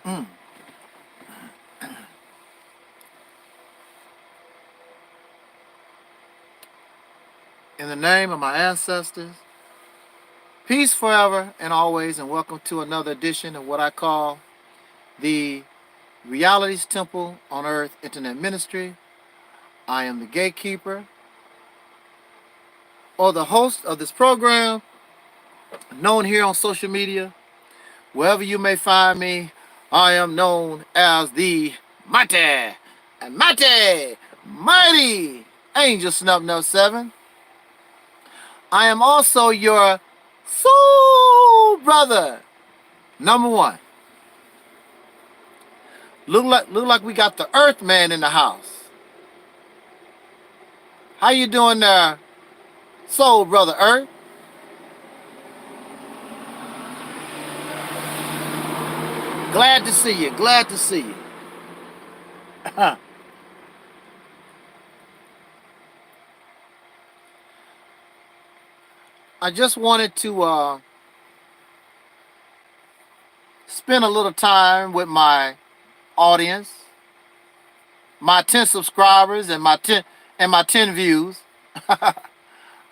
In the name of my ancestors, peace forever and always, and welcome to another edition of what I call the Reality's Temple on Earth Internet Ministry. I am the gatekeeper, or the host of this program, known here on social media. Wherever you may find me, I am known as the mighty Angel Snub 7. I am also your soul brother, number 1. Look like we got the Earth Man in the house. How you doing there, soul brother Earth? Glad to see you. Glad to see you. I just wanted to spend a little time with my audience, my 10 subscribers and my 10 views.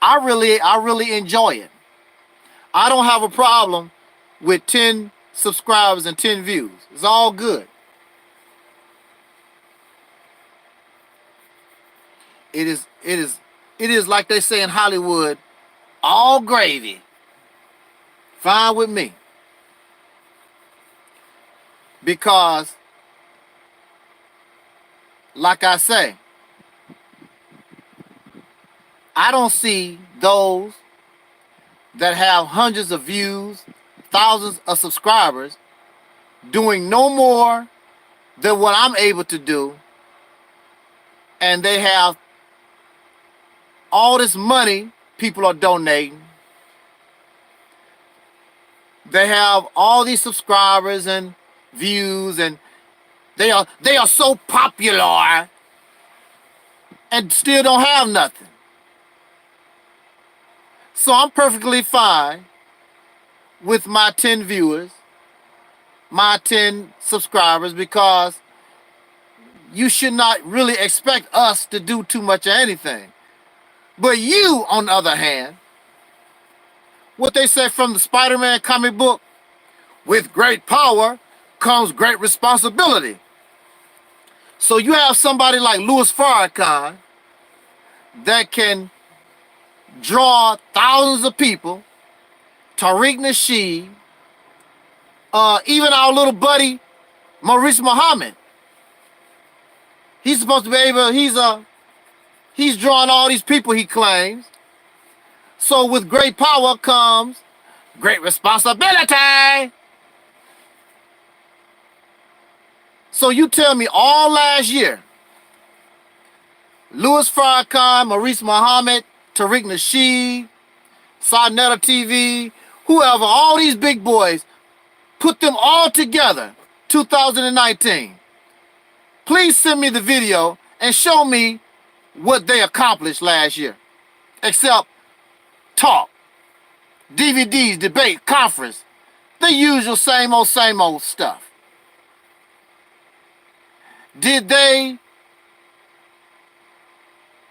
I really enjoy it. I don't have a problem with 10 subscribers and 10 views. It's all good. It is like they say in Hollywood, all gravy. Fine with me. Because, like I say, I don't see those that have hundreds of views, thousands of subscribers doing no more than what I'm able to do, and they have all this money people are donating. They have all these subscribers and views, and they are so popular and still don't have nothing. So I'm perfectly fine with my 10 viewers, my 10 subscribers, because you should not really expect us to do too much of anything. But you, on the other hand, what they say from the Spider-Man comic book, with great power comes great responsibility. So you have somebody like Louis Farrakhan that can draw thousands of people, Tariq Nasheed, even our little buddy Maurice Muhammad. He's supposed to be able, he's drawing all these people, he claims. So with great power comes great responsibility. So you tell me all last year, Louis Farrakhan, Maurice Muhammad, Tariq Nasheed, Sarnetta TV, whoever, all these big boys, put them all together, 2019. Please send me the video and show me what they accomplished last year. Except talk, DVDs, debate, conference, the usual same old stuff. Did they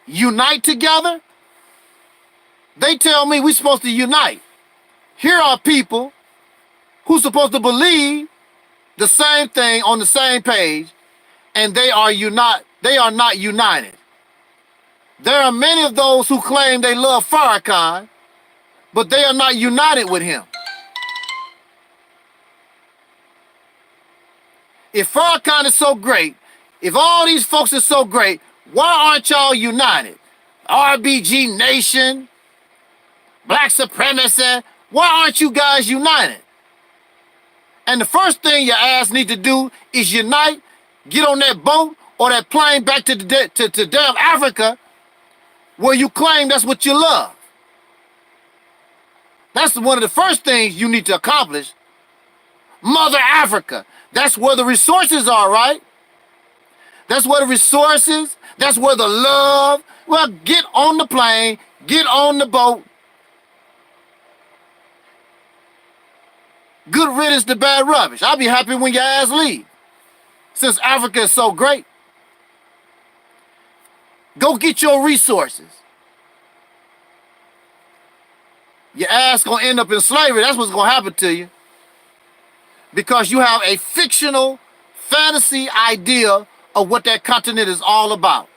unite together? They tell me we're supposed to unite. Here are people who's supposed to believe the same thing on the same page, and they are not united. There are many of those who claim they love Farrakhan, but they are not united with him. If Farrakhan is so great, if all these folks are so great, why aren't y'all united? RBG Nation, Black Supremacy, why aren't you guys united? And the first thing your ass need to do is unite, get on that boat or that plane back to damn Africa, where you claim that's what you love. That's one of the first things you need to accomplish. Mother Africa. That's where the resources are, right? That's where the resources, that's where the love. Well, get on the plane, get on the boat, Good riddance to bad rubbish. I'll be happy when your ass leave. Since Africa is so great, go get your resources. Your ass gonna end up in slavery. That's what's gonna happen to you. Because you have a fictional fantasy idea of what that continent is all about.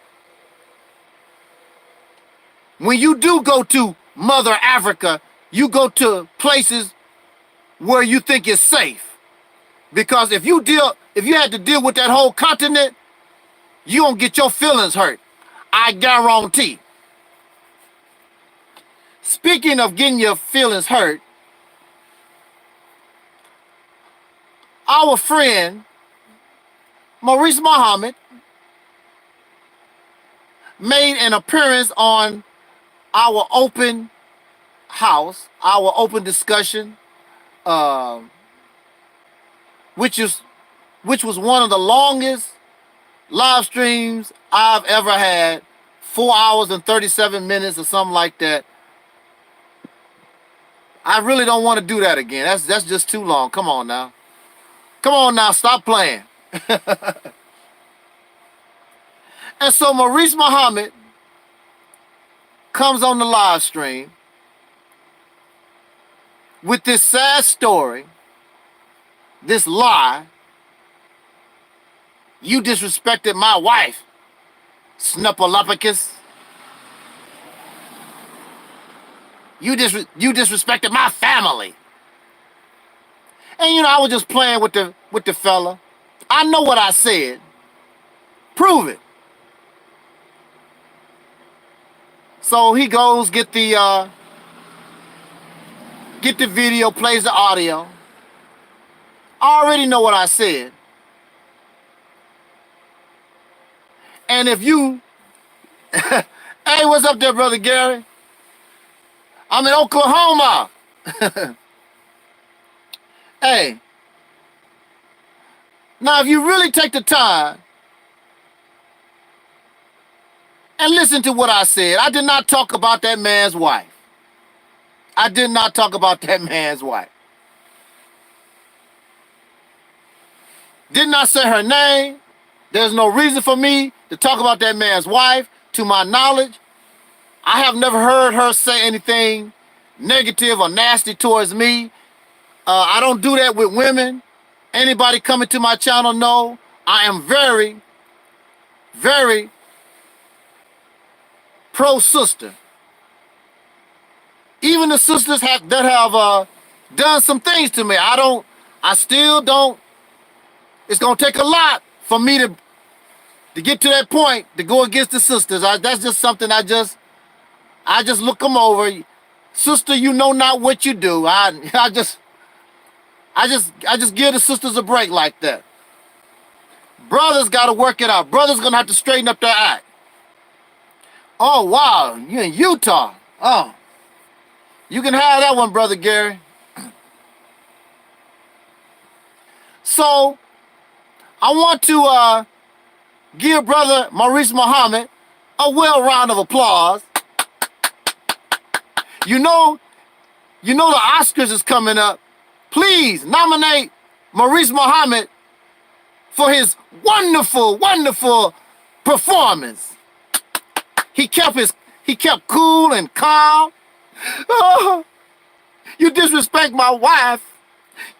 When you do go to Mother Africa, you go to places where you think it's safe. Because if you had to deal with that whole continent, you gonna get your feelings hurt. I guarantee. Speaking of getting your feelings hurt, our friend Maurice Muhammad made an appearance on our open house, our open discussion, which was one of the longest live streams I've ever had, 4 hours and 37 minutes or something like that. I really don't want to do that again. That's just too long. Come on now. Come on now, stop playing. And so Maurice Muhammad comes on the live stream with this sad story, this lie. You disrespected my wife, Snuffleupagus. You disrespected my family. And I was just playing with the fella. I know what I said. Prove it. So he goes, get the video, plays the audio. I already know what I said. And if you, hey, what's up there, Brother Gary? I'm in Oklahoma. Hey. Now, if you really take the time and listen to what I said, I did not talk about that man's wife. I did not talk about that man's wife. Did not say her name. There's no reason for me to talk about that man's wife. To my knowledge, I have never heard her say anything negative or nasty towards me. I don't do that with women. Anybody coming to my channel know I am very, very pro-sister. Even the sisters that have done some things to me, I still don't. It's gonna take a lot for me to get to that point to go against the sisters. That's just something I just look them over. Sister, you know not what you do. I just give the sisters a break like that. Brothers got to work it out. Brothers gonna have to straighten up their act. Oh wow, you in Utah? Oh, you can have that one, Brother Gary. So I want to give Brother Maurice Muhammad a well round of applause. You know the Oscars is coming up. Please nominate Maurice Muhammad for his wonderful, wonderful performance. He kept cool and calm. Oh, you disrespect my wife.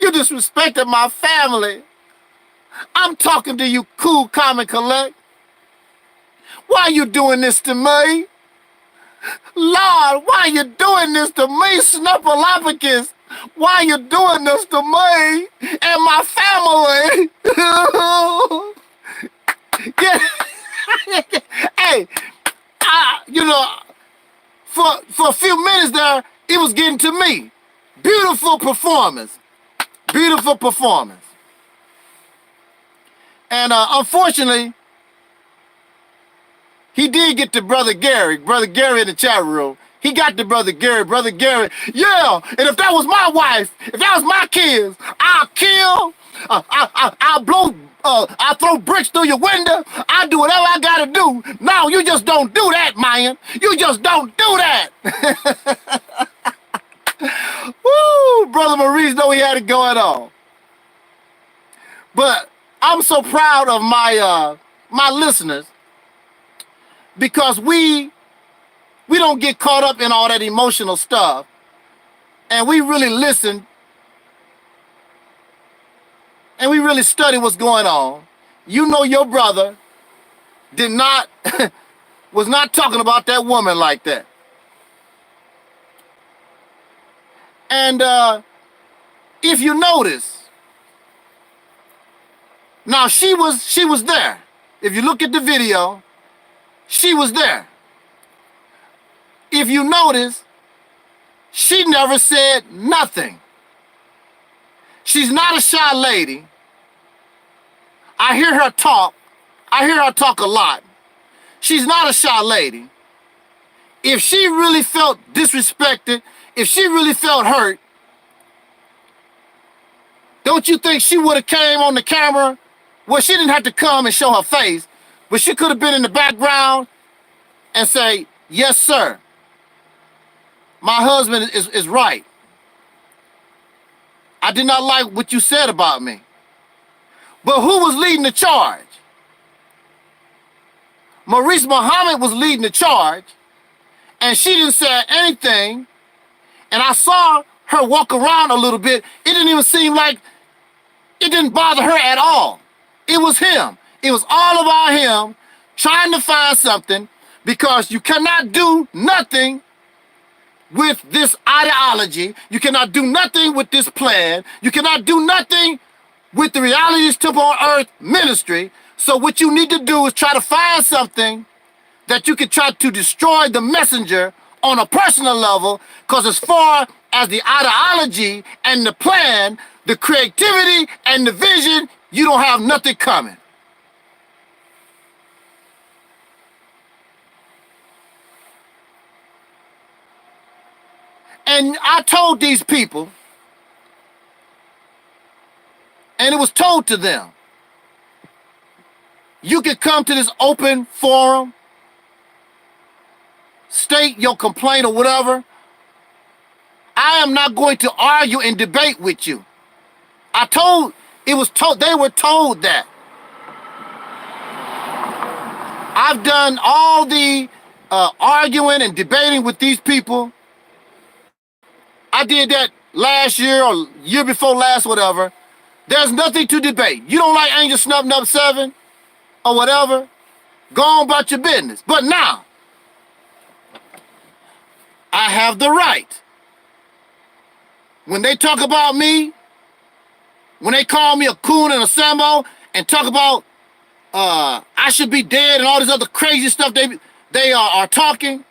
You disrespected my family. I'm talking to you, cool, calm, and collect. Why are you doing this to me? Lord, why are you doing this to me, Snuffleupagus? Why are you doing this to me and my family? Hey, for a few minutes there, it was getting to me. Beautiful performance. Beautiful performance. And unfortunately, he did get to Brother Gary in the chat room. He got to Brother Gary, yeah, and if that was my wife, if that was my kids, I'll kill, I'll blow, I'll throw bricks through your window, I'll do whatever I gotta do. No, you just don't do that, man. You just don't do that. Woo, brother Maurice know he had it going on. But I'm so proud of my my listeners because we don't get caught up in all that emotional stuff, and we really listen and we really study what's going on. You know your brother did not was not talking about that woman like that. And if you notice, now she was there. If you look at the video, she was there. If you notice, she never said nothing. She's not a shy lady. I hear her talk. I hear her talk a lot. She's not a shy lady. If she really felt disrespected, if she really felt hurt, don't you think she would have came on the camera? Well, she didn't have to come and show her face, but she could have been in the background and say, yes, sir. My husband is right. I did not like what you said about me. But who was leading the charge? Maurice Muhammad was leading the charge, and she didn't say anything. And I saw her walk around a little bit. It didn't even seem like it didn't bother her at all. It was him. It was all about him trying to find something, because you cannot do nothing with this ideology. You cannot do nothing with this plan. You cannot do nothing with the Reality's Temple on Earth ministry. So what you need to do is try to find something that you can try to destroy the messenger on a personal level, because as far as the ideology and the plan, the creativity and the vision, you don't have nothing coming. And I told these people, and it was told to them, you can come to this open forum, state your complaint or whatever. I am not going to argue and debate with you. They were told that. I've done all the arguing and debating with these people. I did that last year or year before last, whatever. There's nothing to debate. You don't like Angel Snub Nub 7 or whatever, go on about your business. But now, I have the right. When they talk about me, when they call me a coon and a Sambo and talk about I should be dead and all this other crazy stuff they are talking,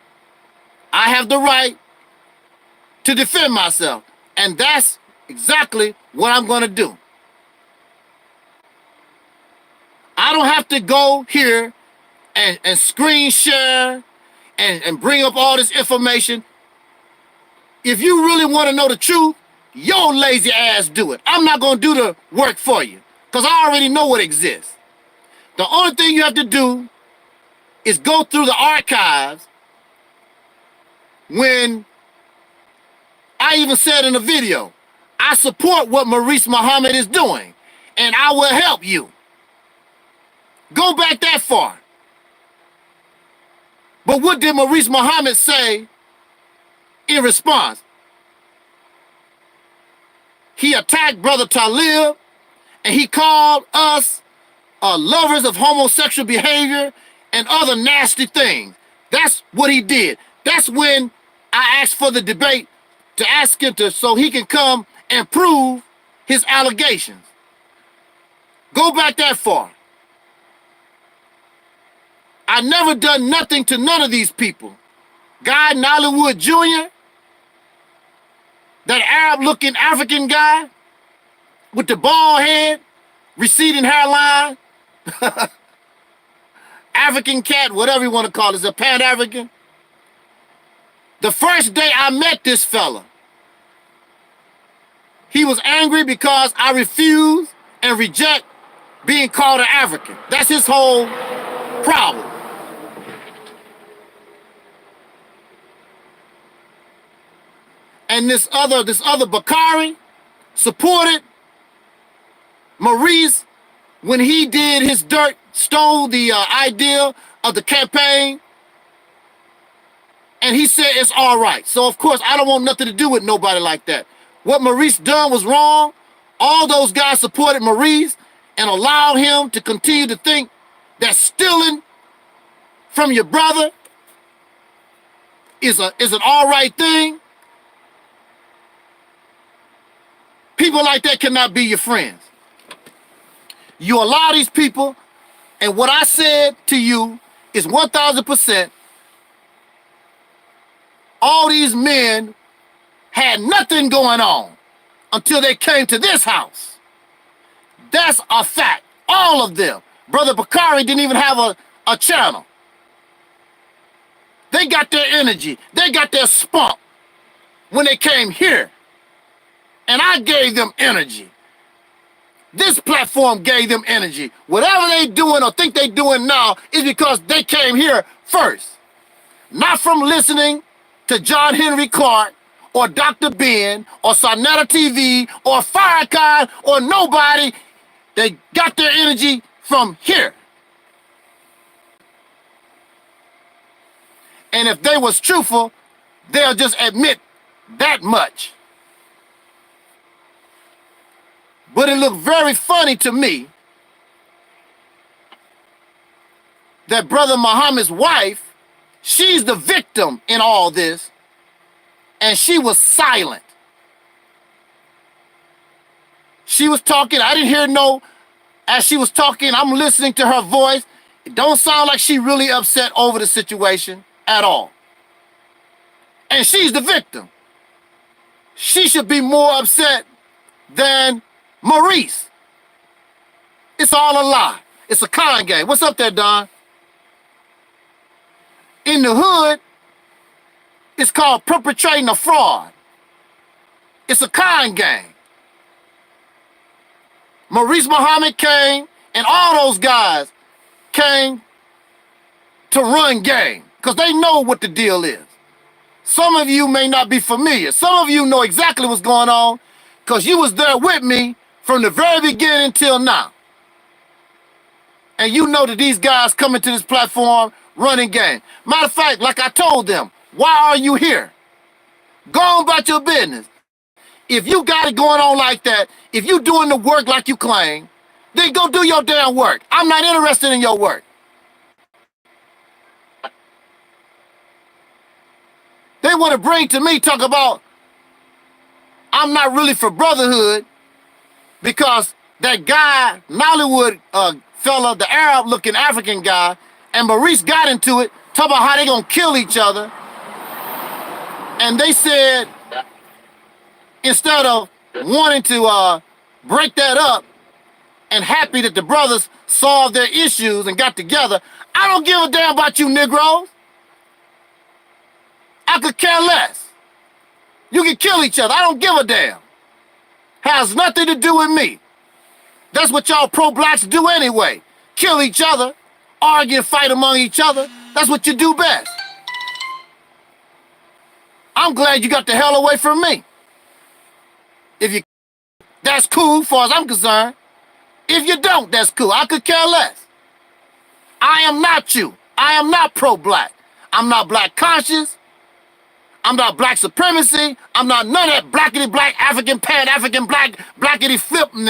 I have the right to defend myself. And that's exactly what I'm going to do. I don't have to go here and screen share and bring up all this information. If you really want to know the truth, your lazy ass do it. I'm not going to do the work for you, because I already know what exists. The only thing you have to do is go through the archives. When I even said in a video, I support what Maurice Muhammad is doing, and I will help you. Go back that far. But what did Maurice Muhammad say in response? He attacked Brother Taalik, and he called us lovers of homosexual behavior and other nasty things. That's what he did. That's when I asked for the debate, to ask him so he can come and prove his allegations. Go back that far. I never done nothing to none of these people. Guy Nollywood Jr., that Arab-looking African guy with the bald head, receding hairline, African cat, whatever you want to call it, is a Pan-African. The first day I met this fella, he was angry because I refuse and reject being called an African. That's his whole problem. And this other Bakari supported Maurice when he did his dirt, stole the idea of the campaign, and he said it's all right. So of course I don't want nothing to do with nobody like that. What Maurice done was wrong. All those guys supported Maurice and allowed him to continue to think that stealing from your brother is an all right thing. People like that cannot be your friends. You allow these people, and what I said to you is 1000%. All these men had nothing going on until they came to this house. That's a fact. All of them. Brother Bakari didn't even have a channel. They got their energy. They got their spunk when they came here. And I gave them energy. This platform gave them energy. Whatever they doing or think they doing now is because they came here first. Not from listening to John Henry Clark or Dr. Ben or Sonetta TV or Farrakhan or nobody. They got their energy from here. And if they was truthful, they'll just admit that much. But it looked very funny to me that Brother Muhammad's wife, she's the victim in all this, and she was silent. She was talking, I didn't hear no, as she was talking, I'm listening to her voice. It don't sound like she really upset over the situation at all. And she's the victim. She should be more upset than Maurice. It's all a lie. It's a con game. What's up there, Don? In the hood, it's called perpetrating a fraud. It's a con game. Maurice Muhammad came, and all those guys came to run game because they know what the deal is. Some of you may not be familiar. Some of you know exactly what's going on because you was there with me from the very beginning till now. And you know that these guys coming to this platform running game. Matter of fact, like I told them, why are you here? Go on about your business. If you got it going on like that, if you doing the work like you claim, then go do your damn work. I'm not interested in your work. They want to bring to me, talk about, I'm not really for brotherhood because that guy, Nollywood fella, the Arab-looking African guy, and Maurice got into it, talk about how they gonna kill each other. And they said, instead of wanting to break that up and happy that the brothers solved their issues and got together, I don't give a damn about you Negroes. I could care less. You can kill each other. I don't give a damn. Has nothing to do with me. That's what y'all pro-blacks do anyway. Kill each other, argue and fight among each other. That's what you do best. I'm glad you got the hell away from me. If you, that's cool as far as I'm concerned. If you don't, that's cool. I could care less. I am not you. I am not pro-black. I'm not black conscious. I'm not black supremacy. I'm not none of that blackity black, African pan-African black, blackity flip, and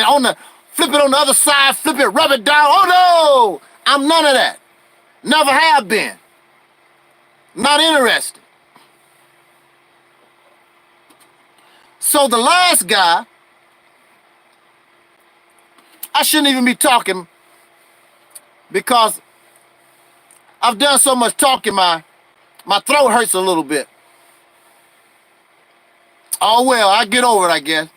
flip it on the other side, flip it, rub it down. Oh no, I'm none of that. Never have been. Not interested. So the last guy, I shouldn't even be talking because I've done so much talking, my throat hurts a little bit. Oh well, I get over it, I guess.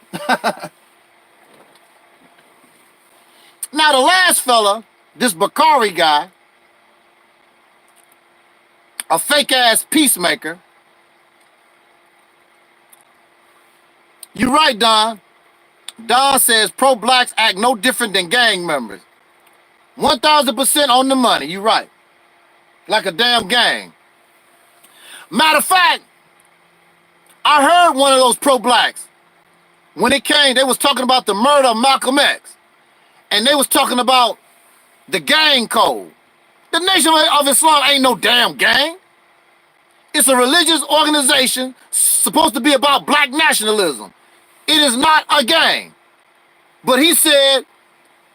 Now the last fella, this Bakari guy, a fake ass peacemaker. You're right, Don. Don says pro-blacks act no different than gang members. 1000% on the money. You're right. Like a damn gang. Matter of fact, I heard one of those pro-blacks. When it came, they was talking about the murder of Malcolm X. And they was talking about the gang code. The Nation of Islam ain't no damn gang. It's a religious organization supposed to be about black nationalism. It is not a gang. But he said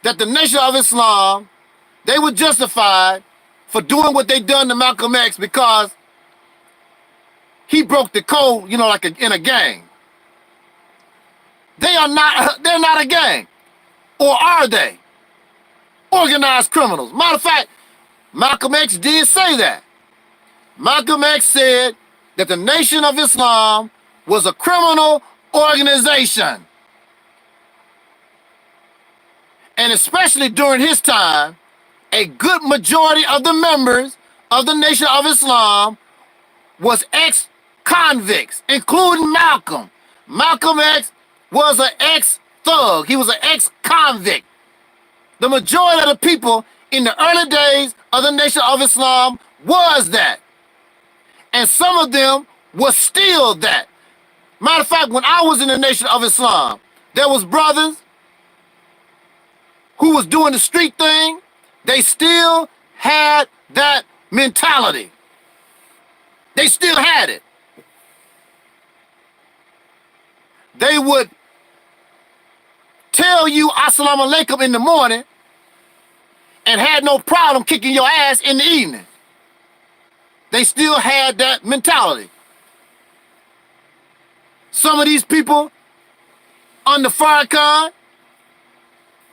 that the Nation of Islam, they were justified for doing what they done to Malcolm X because he broke the code, you know, like in a gang. They're not a gang. Or are they? Organized criminals. Matter of fact, Malcolm X did say that. Malcolm X said that the Nation of Islam was a criminal organization. And especially during his time, a good majority of the members of the Nation of Islam was ex-convicts, including Malcolm. Malcolm X was an ex-thug. He was an ex-convict. The majority of the people in the early days of the Nation of Islam was that. And some of them were still that. Matter of fact, when I was in the Nation of Islam, there was brothers who was doing the street thing. They still had that mentality. They still had it. They would tell you Assalamu alaikum in the morning and had no problem kicking your ass in the evening. They still had that mentality. Some of these people under Farrakhan,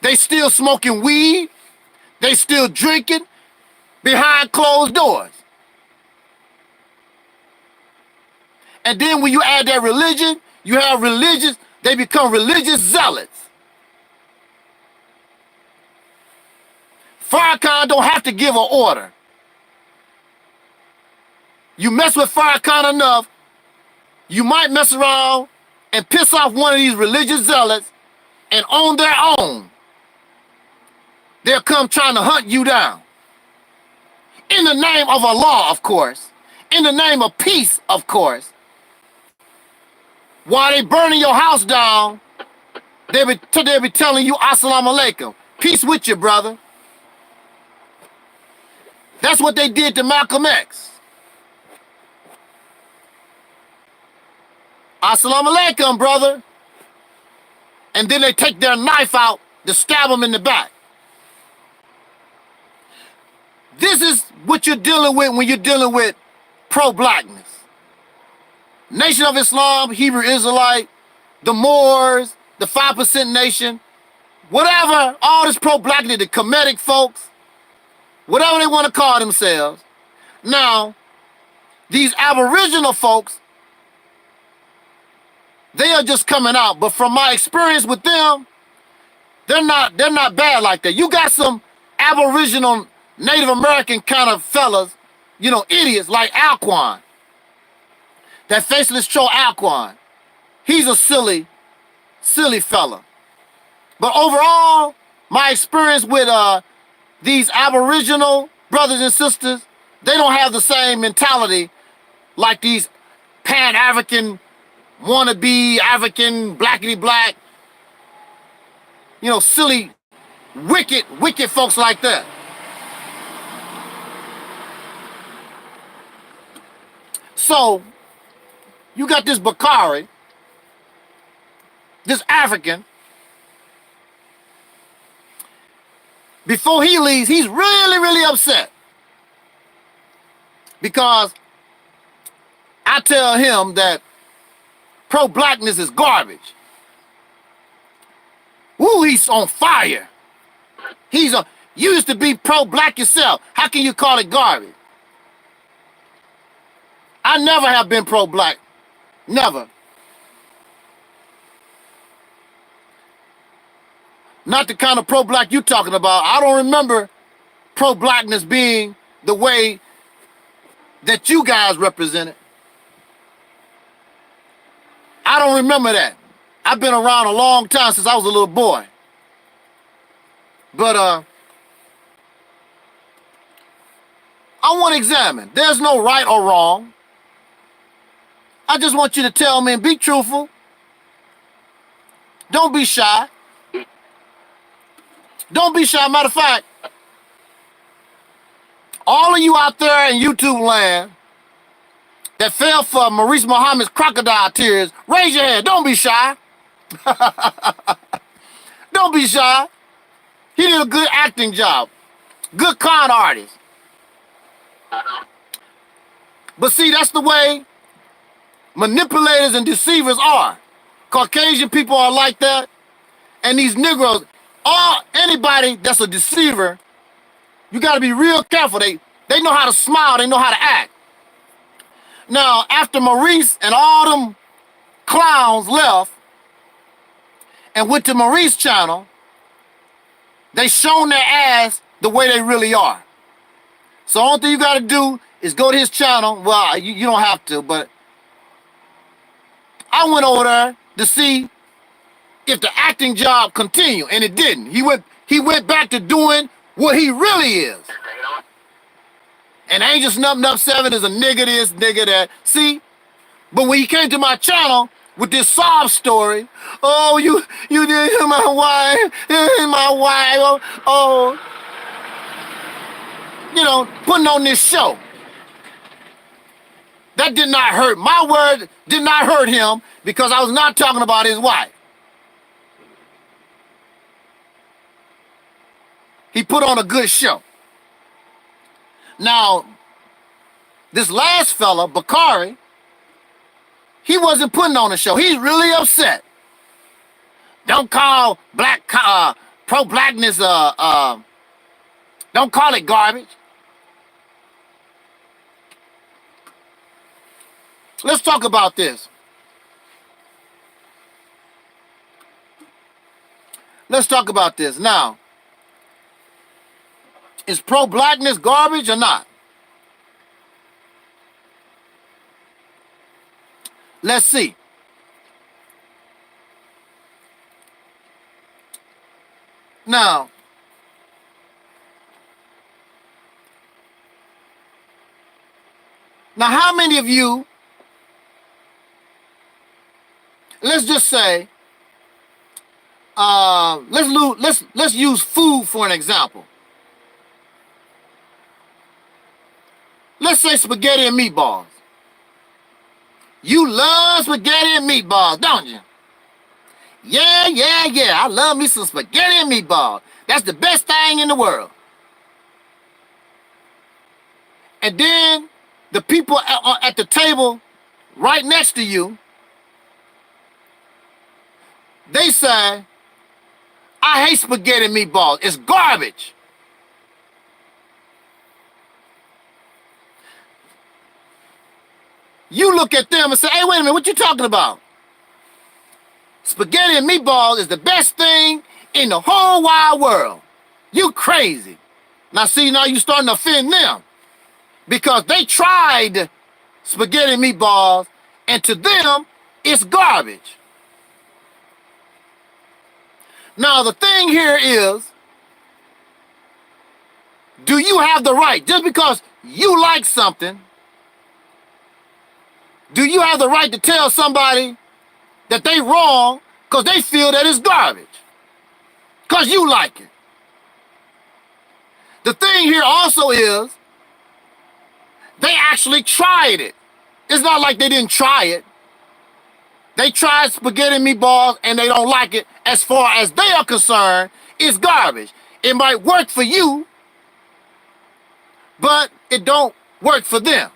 they still smoking weed. They still drinking behind closed doors. And then when you add that religion, you have religious, they become religious zealots. Farrakhan don't have to give an order. You mess with Farrakhan enough, you might mess around and piss off one of these religious zealots, and on their own, they'll come trying to hunt you down. In the name of Allah, of course. In the name of peace, of course. While they burning your house down, they'll be telling you Assalamu alaikum. Peace with you, brother. That's what they did to Malcolm X. Assalamu alaikum, brother. And then they take their knife out to stab him in the back. This is what you're dealing with when you're dealing with pro-blackness. Nation of Islam, Hebrew Israelite, the Moors, the 5% Nation, whatever, all this pro-blackness, the Kemetic folks, whatever they want to call themselves. Now, these Aboriginal folks, they are just coming out. But from my experience with them, they're not bad like that. You got some Aboriginal Native American kind of fellas, you know, idiots like Alquan. That faceless troll Alquan. He's a silly fella. But overall, my experience with these Aboriginal brothers and sisters, they don't have the same mentality like these Pan-African, wannabe African, blackity black, you know, silly, wicked folks like that. So, you got this Bakari, this African. Before he leaves, he's really upset. Because I tell him that pro-blackness is garbage. Ooh, he's on fire. You used to be pro-black yourself. How can you call it garbage? I never have been pro-black. Never. Not the kind of pro-black you're talking about. I don't remember pro-blackness being the way that you guys represent it. I don't remember that. I've been around a long time, since I was a little boy. But I want to examine. There's no right or wrong. I just want you to tell me and be truthful. Don't be shy. Don't be shy. Matter of fact, all of you out there in YouTube land that fell for Maurice Muhammad's crocodile tears, raise your hand. Don't be shy. Don't be shy. He did a good acting job. Good con artist. But see, that's the way manipulators and deceivers are. Caucasian people are like that. And these Negroes, anybody that's a deceiver, you got to be real careful. They know how to smile. They know how to act. Now, after Maurice and all them clowns left and went to Maurice's channel, they shown their ass the way they really are. So all thing you got to do is go to his channel. Well, you don't have to, but I went over there to see if the acting job continued, and it didn't. He went back to doing what he really is. And Angel Snub Nub 7 is a nigga this, nigga that. See? But when he came to my channel with this sob story, oh, you did my wife, oh. You know, putting on this show. That did not hurt. My word did not hurt him because I was not talking about his wife. He put on a good show. Now, this last fella, Bakari, he wasn't putting on a show. He's really upset. Don't call pro-blackness, don't call it garbage. Let's talk about this. Let's talk about this. Now, is pro-blackness garbage or not? Let's see. Now, how many of you, let's just say, let's use food for an example. Let's say spaghetti and meatballs. You love spaghetti and meatballs, don't you? Yeah. I love me some spaghetti and meatballs. That's the best thing in the world. And then the people at the table right next to you, they say, I hate spaghetti and meatballs. It's garbage. You look at them and say, hey, wait a minute, what you talking about? Spaghetti and meatballs is the best thing in the whole wide world. You crazy. Now see, now you starting to offend them because they tried spaghetti and meatballs and to them, it's garbage. Now the thing here is, do you have the right, just because you like something, do you have the right to tell somebody that they wrong because they feel that it's garbage? Because you like it. The thing here also is, they actually tried it. It's not like they didn't try it. They tried spaghetti and meatballs and they don't like it. As far as they are concerned, it's garbage. It might work for you, but it don't work for them.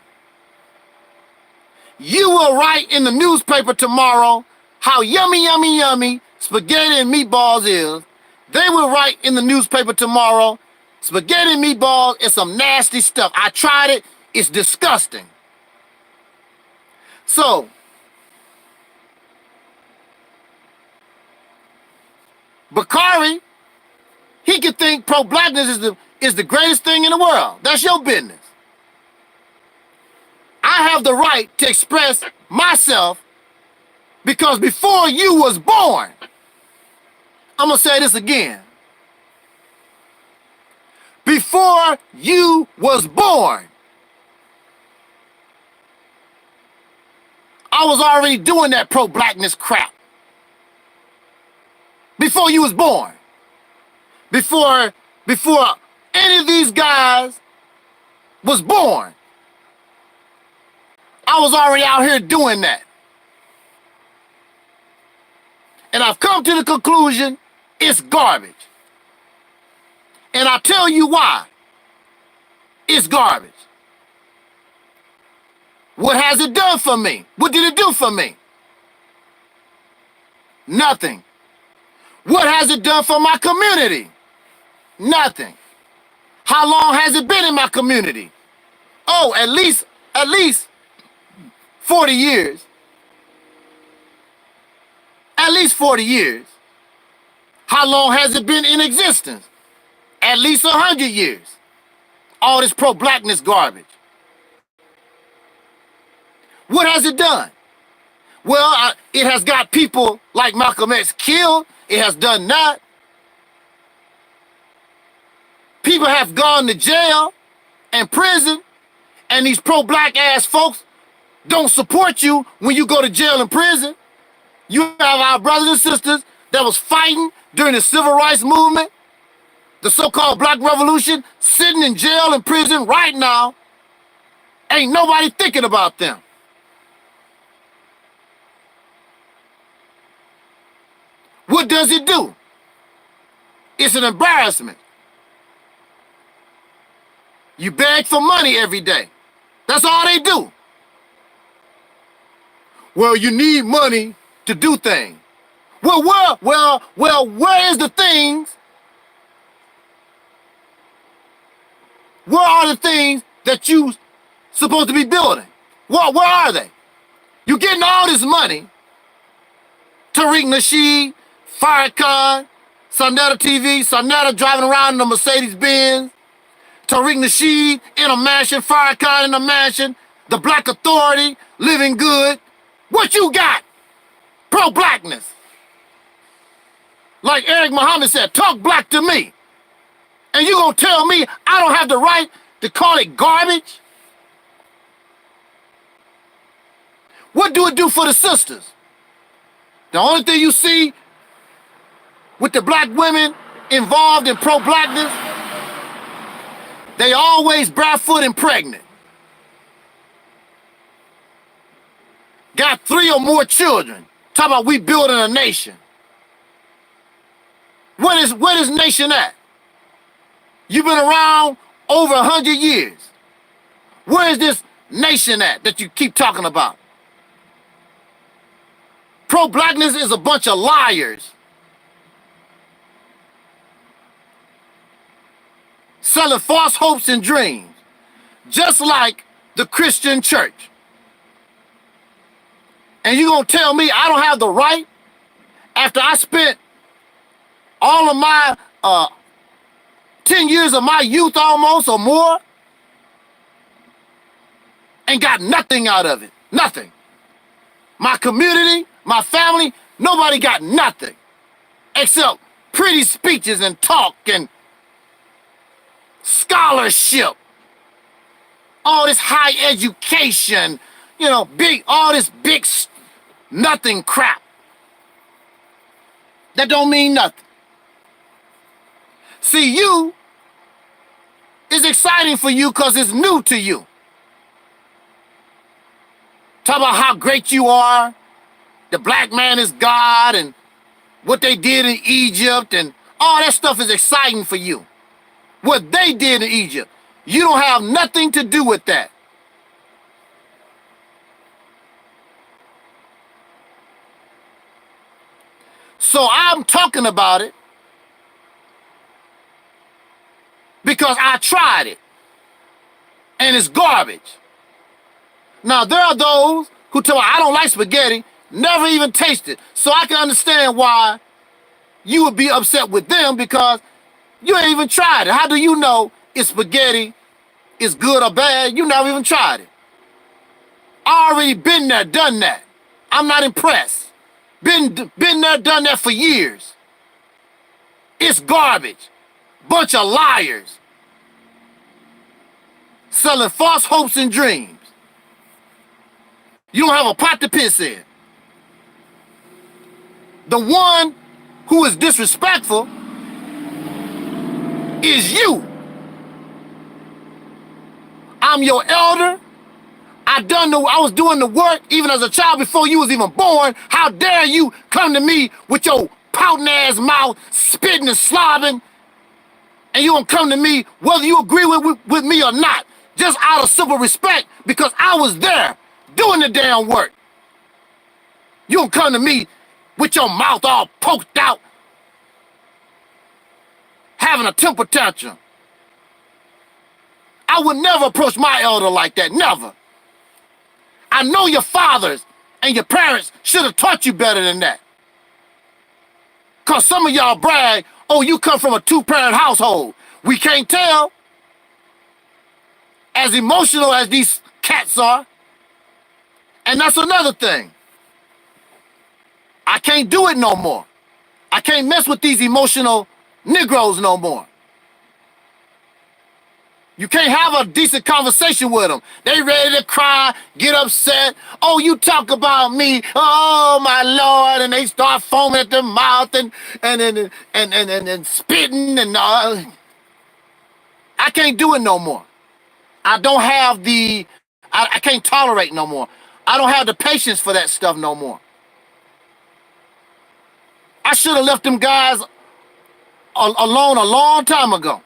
You will write in the newspaper tomorrow how yummy spaghetti and meatballs is. They will write in the newspaper tomorrow, spaghetti and meatballs is some nasty stuff. I tried it, it's disgusting. So, Bakari, he could think pro-blackness is the greatest thing in the world. That's your business. I have the right to express myself because before you was born, I'm going to say this again. Before you was born, I I was already doing that pro-blackness crap before you was born. Before any of these guys was born. I was already out here doing that. And I've come to the conclusion it's garbage. And I'll tell you why it's garbage. What has it done for me? What did it do for me? Nothing. What has it done for my community? Nothing. How long has it been in my community? Oh, at least 40 years. At least 40 years. How long has it been in existence? At least 100 years. All this pro-blackness garbage. What has it done? Well, it has got people like Malcolm X killed. It has done that. People have gone to jail and prison, and these pro-black ass folks don't support you when you go to jail and prison. You have our brothers and sisters that was fighting during the civil rights movement, the so-called Black Revolution, sitting in jail and prison right now. Ain't nobody thinking about them. What does it do? It's an embarrassment. You beg for money every day. That's all they do. Well, you need money to do things. Well, where is the things? Where are the things that you supposed to be building? Where are they? You're getting all this money. Tariq Nasheed, Farrakhan, Sonetta TV, Sonetta driving around in a Mercedes-Benz, Tariq Nasheed in a mansion, Farrakhan in a mansion, the Black Authority, living good. What you got? Pro-blackness. Like Eric Muhammad said, talk black to me. And you gonna tell me I don't have the right to call it garbage? What do it do for the sisters? The only thing you see with the black women involved in pro-blackness, they always barefoot and pregnant. Got 3 or more children. Talk about we building a nation. Where is nation at? You've been around over 100 years. Where is this nation at that you keep talking about? Pro-blackness is a bunch of liars. Selling false hopes and dreams. Just like the Christian church. And you gonna tell me I don't have the right after I spent all of my 10 years of my youth almost or more and got nothing out of it. Nothing. My community, my family, nobody got nothing except pretty speeches and talk and scholarship. All this high education, you know, all this big nothing crap. That don't mean nothing. See, you is exciting for you because it's new to you. Talk about how great you are. The black man is God and what they did in Egypt and all that stuff is exciting for you. What they did in Egypt. You don't have nothing to do with that. So I'm talking about it because I tried it and it's garbage. Now there are those who tell me I don't like spaghetti, never even tasted, so I can understand why you would be upset with them because you ain't even tried it. How do you know if spaghetti is good or bad? You never even tried it. I already been there, done that. I'm not impressed. Been there, done that for years. It's garbage. Bunch of liars. Selling false hopes and dreams. You don't have a pot to piss in. The one who is disrespectful is you. I'm your elder. I was doing the work even as a child before you was even born. How dare you come to me with your pouting ass mouth, spitting and slobbing, and you don't come to me whether you agree with me or not, just out of simple respect because I was there doing the damn work. You don't come to me with your mouth all poked out, having a temper tantrum. I would never approach my elder like that, never. I know your fathers and your parents should have taught you better than that. Because some of y'all brag, oh, you come from a two-parent household. We can't tell. As emotional as these cats are. And that's another thing. I can't do it no more. I can't mess with these emotional Negroes no more. You can't have a decent conversation with them. They ready to cry, get upset. Oh, you talk about me. Oh, my Lord. And they start foaming at their mouth and spitting. And I can't do it no more. I don't have I can't tolerate no more. I don't have the patience for that stuff no more. I should have left them guys alone a long time ago.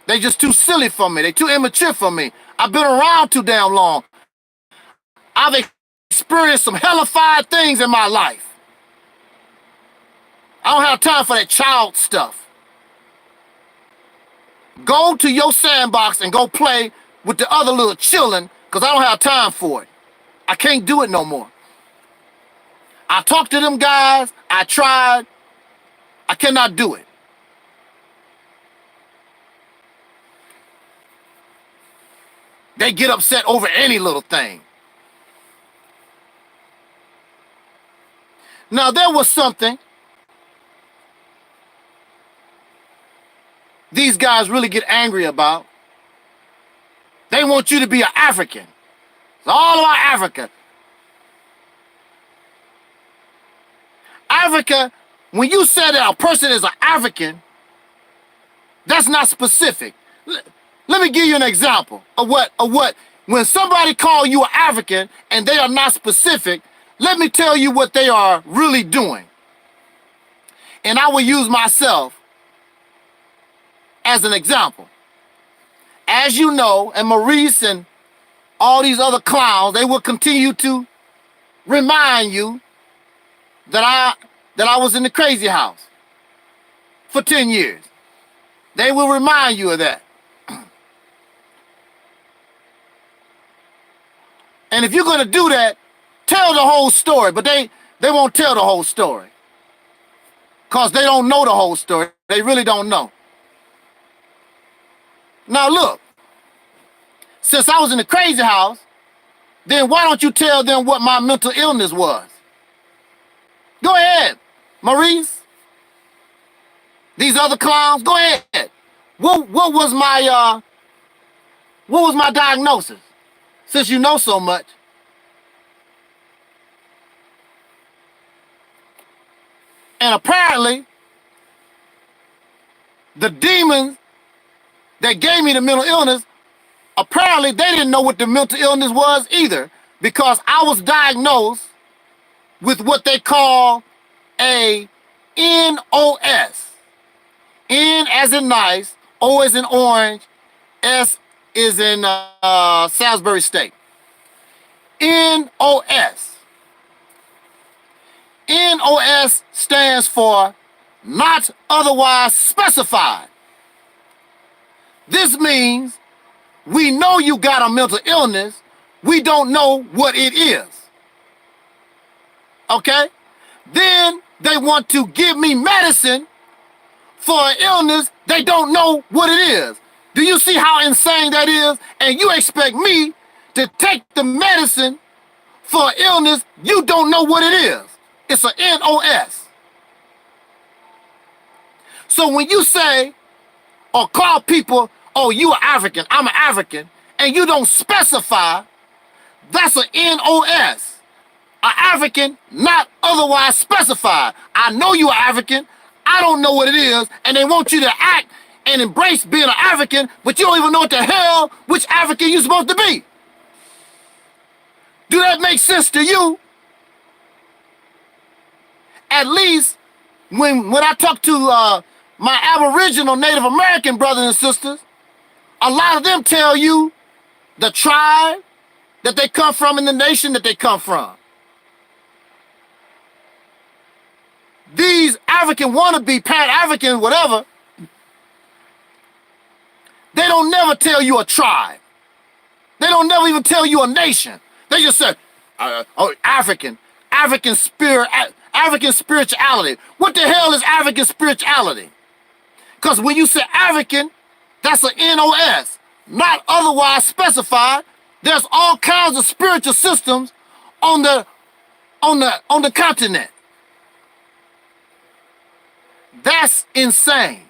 They just too silly for me. They too immature for me. I've been around too damn long. I've experienced some hellified things in my life. I don't have time for that child stuff. Go to your sandbox and go play with the other little children because I don't have time for it. I can't do it no more. I talked to them guys. I tried. I cannot do it. They get upset over any little thing. Now, there was something these guys really get angry about. They want you to be an African. It's all about Africa. Africa, when you say that a person is an African, that's not specific. Let me give you an example of what, when somebody call you an African and they are not specific, let me tell you what they are really doing. And I will use myself as an example. As you know, and Maurice and all these other clowns, they will continue to remind you that I was in the crazy house for 10 years. They will remind you of that. And if you're going to do that, tell the whole story. But they won't tell the whole story. Because they don't know the whole story. They really don't know. Now look, since I was in the crazy house, then why don't you tell them what my mental illness was? Go ahead, Maurice. These other clowns, go ahead. What was my diagnosis? Since you know so much. And apparently, the demons that gave me the mental illness, apparently they didn't know what the mental illness was either, because I was diagnosed with what they call a NOS. N as in nice, O as in orange, S is in Salisbury State. NOS. NOS stands for not otherwise specified. This means we know you got a mental illness, we don't know what it is. Okay? Then they want to give me medicine for an illness they don't know what it is. Do you see how insane that is? And you expect me to take the medicine for an illness you don't know what it is. It's an NOS. So when you say or call people, oh, you are African, I'm an African, and you don't specify, That's an NOS, an African not otherwise specified. I know you're African, I don't know what it is, and they want you to act and embrace being an African, but you don't even know what the hell which African you're supposed to be. Do that make sense to you? At least when I talk to my Aboriginal Native American brothers and sisters, a lot of them tell you the tribe that they come from and the nation that they come from. These African wannabe, Pan-African, whatever, they don't never tell you a tribe. They don't never even tell you a nation. They just say, African spirituality. What the hell is African spirituality? Because when you say African, that's an NOS, not otherwise specified. There's all kinds of spiritual systems on the continent. That's insane.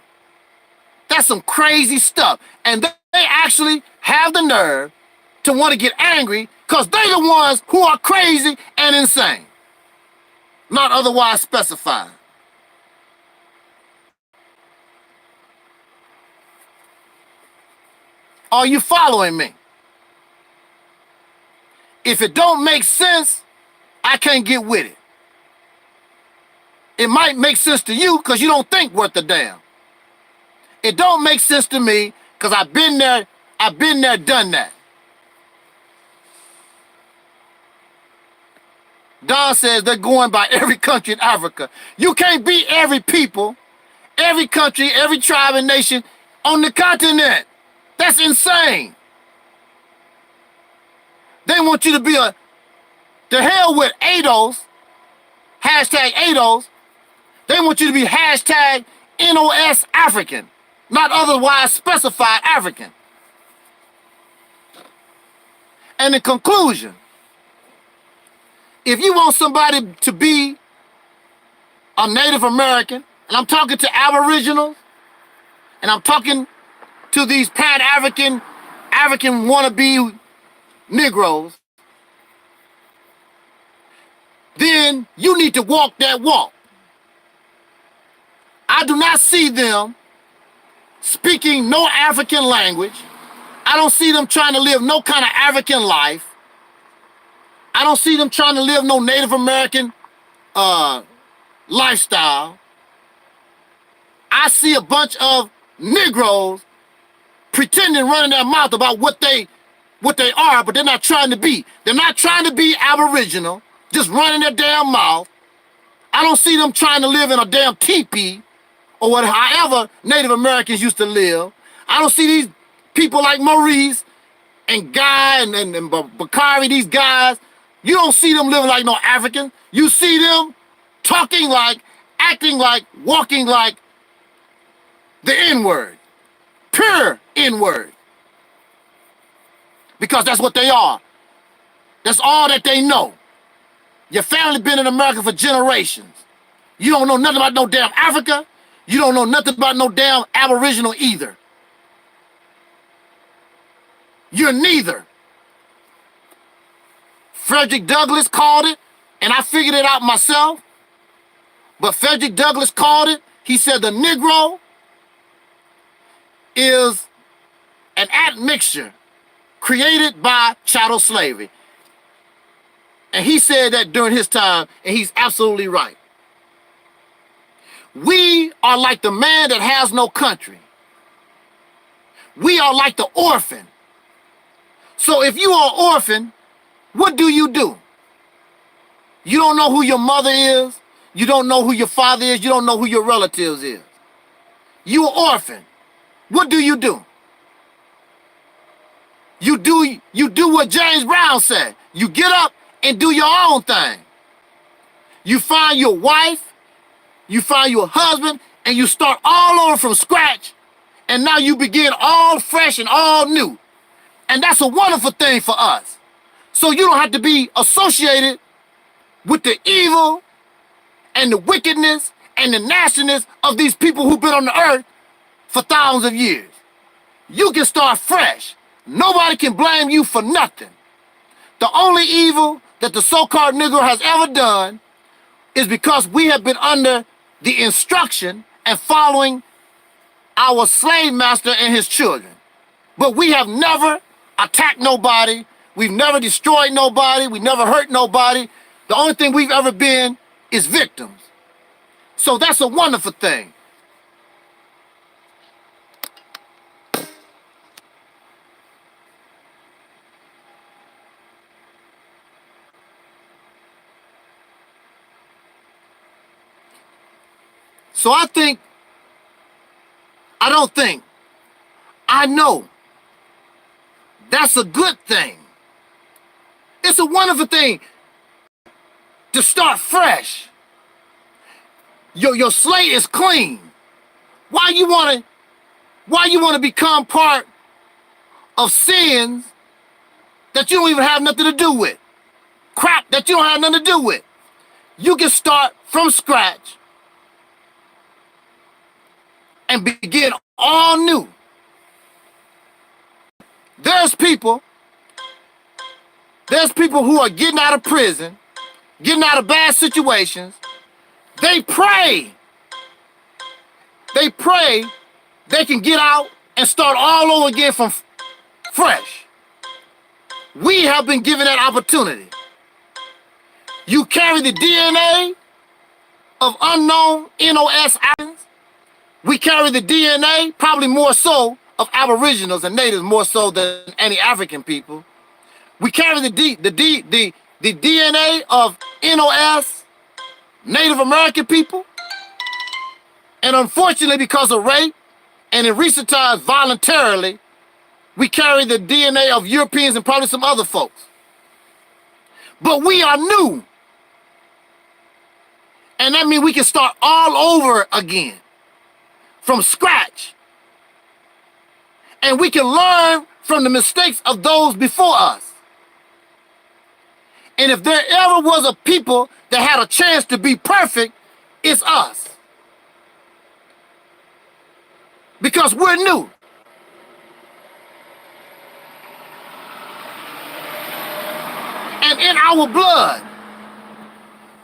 That's some crazy stuff. And they actually have the nerve to want to get angry because they're the ones who are crazy and insane, not otherwise specified. Are you following me? If it don't make sense, I can't get with it. It might make sense to you because you don't think worth a damn. It don't make sense to me because I've been there, done that. Don says they're going by every country in Africa. You can't beat every people, every country, every tribe and nation on the continent. That's insane. They want you to be the hell with ADOS, hashtag ADOS. They want you to be hashtag NOS African, not otherwise specified African. And in conclusion, if you want somebody to be a Native American, and I'm talking to Aboriginals, and I'm talking to these Pan-African, African wannabe Negroes, then you need to walk that walk. I do not see them speaking no African language. I don't see them trying to live no kind of African life. I don't see them trying to live no Native American lifestyle. I see a bunch of Negroes pretending, running their mouth about what they are, but they're not trying to be. They're not trying to be Aboriginal, just running their damn mouth. I don't see them trying to live in a damn teepee or however Native Americans used to live. I don't see these people like Maurice and Guy and Bakari, these guys. You don't see them living like no African. You see them talking like, acting like, walking like the N-word. Pure N-word. Because that's what they are. That's all that they know. Your family been in America for generations. You don't know nothing about no damn Africa. You don't know nothing about no damn Aboriginal either. You're neither. Frederick Douglass called it, and I figured it out myself. But Frederick Douglass called it. He said the Negro is an admixture created by chattel slavery. And he said that during his time, and he's absolutely right. We are like the man that has no country. We are like the orphan. So if you are an orphan, what do? You don't know who your mother is. You don't know who your father is. You don't know who your relatives is. You an orphan. What do? You do what James Brown said. You get up and do your own thing. You find your wife, you find your husband, and you start all over from scratch, and now you begin all fresh and all new. And that's a wonderful thing for us. So you don't have to be associated with the evil and the wickedness and the nastiness of these people who've been on the earth for thousands of years. You can start fresh. Nobody can blame you for nothing. The only evil that the so-called Negro has ever done is because we have been under the instruction and following our slave master and his children. But we have never attacked nobody. We've never destroyed nobody. We never hurt nobody. The only thing we've ever been is victims. So that's a wonderful thing. So I know that's a good thing. It's a wonderful thing to start fresh. Your slate is clean. Why you wanna become part of sins that you don't even have nothing to do with? Crap that you don't have nothing to do with. You can start from scratch and begin all new. There's people who are getting out of prison, getting out of bad situations. They pray they can get out and start all over again from fresh. We have been given that opportunity. You carry the DNA of unknown NOS actions. We carry the DNA, probably more so, of Aboriginals and Natives, more so than any African people. We carry the DNA of NOS, Native American people. And unfortunately, because of rape, and in recent times, voluntarily, we carry the DNA of Europeans and probably some other folks. But we are new. And that means we can start all over again, from scratch. And we can learn from the mistakes of those before us. And if there ever was a people that had a chance to be perfect, it's us. Because we're new. And in our blood,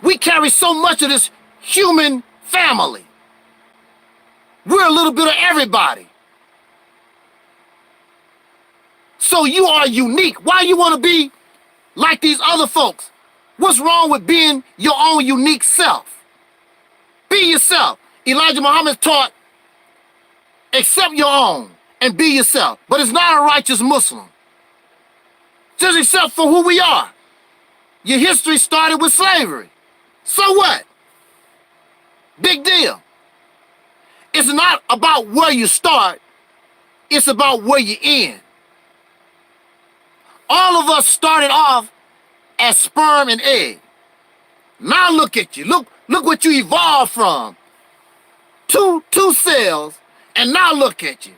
we carry so much of this human family. We're a little bit of everybody. So you are unique. Why you want to be like these other folks? What's wrong with being your own unique self? Be yourself. Elijah Muhammad taught, accept your own and be yourself. But it's not a righteous Muslim. Just accept for who we are. Your history started with slavery. So what? Big deal. It's not about where you start. It's about where you end. All of us started off as sperm and egg. Now look at you. Look what you evolved from. Two cells, and now look at you.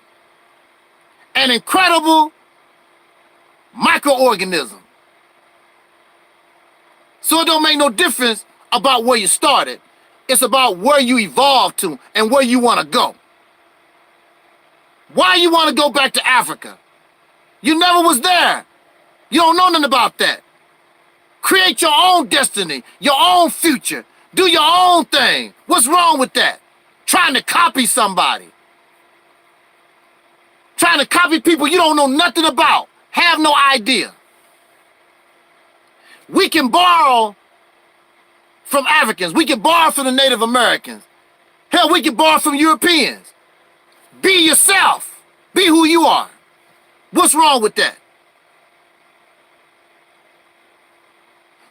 An incredible microorganism. So it don't make no difference about where you started. It's about where you evolved to and where you want to go. Why you want to go back to Africa? You never was there. You don't know nothing about that. Create your own destiny, your own future. Do your own thing. What's wrong with that? Trying to copy somebody. Trying to copy people you don't know nothing about. Have no idea. We can borrow from Africans. We can borrow from the Native Americans. Hell, we can borrow from Europeans. Be yourself. Be who you are. What's wrong with that?